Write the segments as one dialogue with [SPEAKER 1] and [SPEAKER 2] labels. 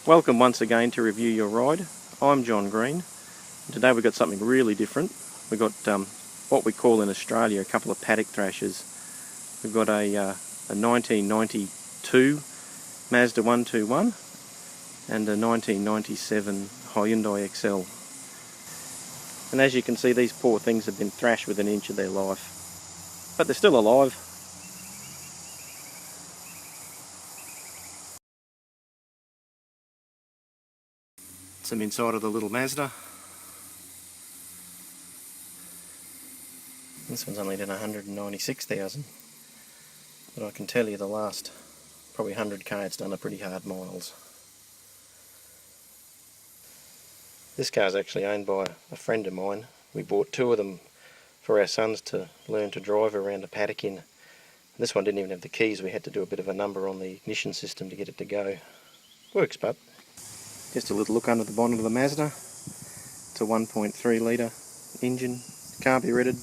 [SPEAKER 1] Welcome once again to Review Your Ride. I'm John Green. Today we've got something really different. We've got what we call in Australia a couple of paddock thrashers. We've got a 1992 Mazda 121 and a 1997 Hyundai XL. And as you can see, these poor things have been thrashed within an inch of their life. But they're still alive. Some inside of the little Mazda. This one's only done 196,000, but I can tell you the last probably 100k it's done a pretty hard miles. This car's actually owned by a friend of mine. We bought two of them for our sons to learn to drive around a paddock in. This one didn't even have the keys. We had to do a bit of a number on the ignition system to get it to go. Works, but just a little look under the bonnet of the Mazda. It's a 1.3 litre engine, carburetted.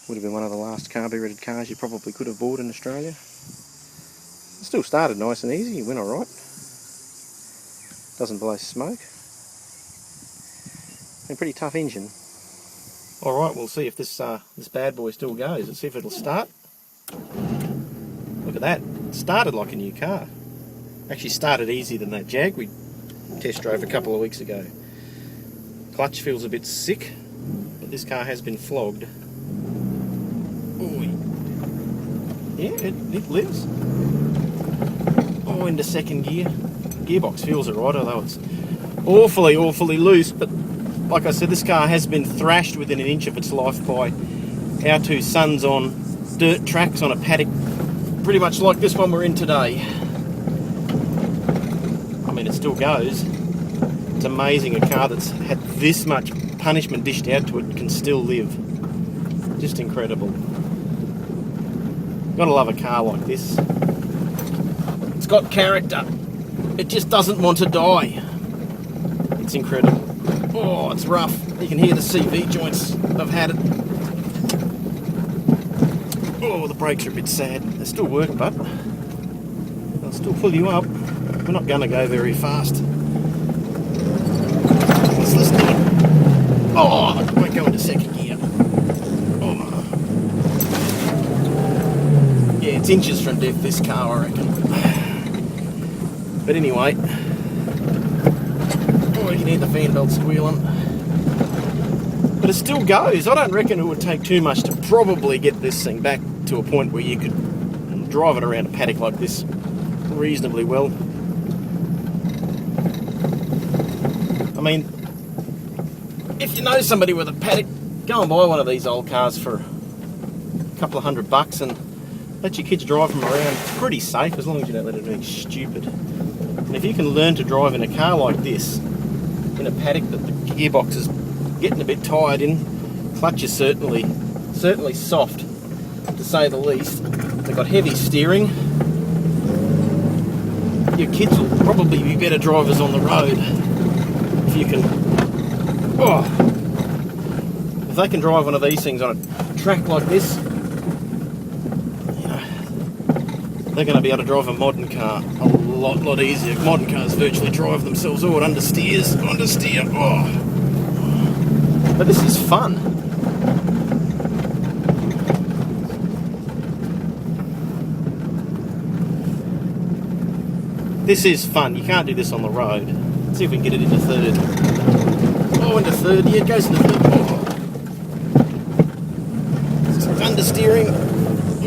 [SPEAKER 1] Would have been one of the last carburetted cars you probably could have bought in Australia. It still started nice and easy, it went alright. Doesn't blow smoke. A pretty tough engine. Alright, we'll see if this bad boy still goes. Let's see if it'll start. Look at that, it started like a new car. Actually started easier than that Jag we test drove a couple of weeks ago. Clutch feels a bit sick, but this car has been flogged. Ooh. Yeah, it lives. Oh, into second gear. Gearbox feels alright, although it's awfully loose, but like I said, this car has been thrashed within an inch of its life by our two sons on dirt tracks on a paddock, pretty much like this one we're in today. I mean, it still goes. It's amazing a car that's had this much punishment dished out to it can still live. Just incredible. Gotta love a car like this. It's got character. It just doesn't want to die. It's incredible. Oh, it's rough. You can hear the CV joints. I've had it. Oh, the brakes are a bit sad. They still work, but they'll still pull you up. We're not going to go very fast. Let's do it. Oh, I won't go into second gear. Oh. Yeah, it's inches from death, this car, I reckon. But anyway, oh, you can hear the fan belt squealing. But it still goes. I don't reckon it would take too much to probably get this thing back to a point where you could drive it around a paddock like this reasonably well. I mean, if you know somebody with a paddock, go and buy one of these old cars for a couple of $100 and let your kids drive them around. It's pretty safe as long as you don't let it do anything stupid. And if you can learn to drive in a car like this, in a paddock that the gearbox is getting a bit tired in, clutch is certainly soft, to say the least. They've got heavy steering. Your kids will probably be better drivers on the road. If you can, if they can drive one of these things on a track like this, you know, they're going to be able to drive a modern car a lot easier. Modern cars virtually drive themselves. Oh, it understeer. Oh, but this is fun. This is fun. You can't do this on the road. Let's see if we can get it into third. Oh, into third. Yeah, it goes into third. Oh. It's understeering.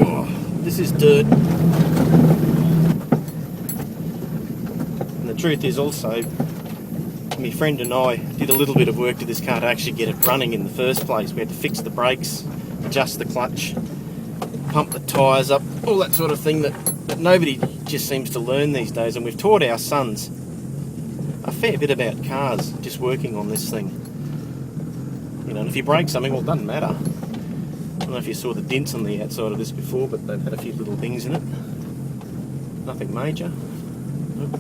[SPEAKER 1] Oh, this is dirt. And the truth is also, my friend and I did a little bit of work to this car to actually get it running in the first place. We had to fix the brakes, adjust the clutch, pump the tyres up, all that sort of thing that nobody just seems to learn these days. And we've taught our sons a fair bit about cars just working on this thing. You know, and if you break something, well, it doesn't matter. I don't know if you saw the dents on the outside of this before, but they've had a few little things in it. Nothing major. Nope.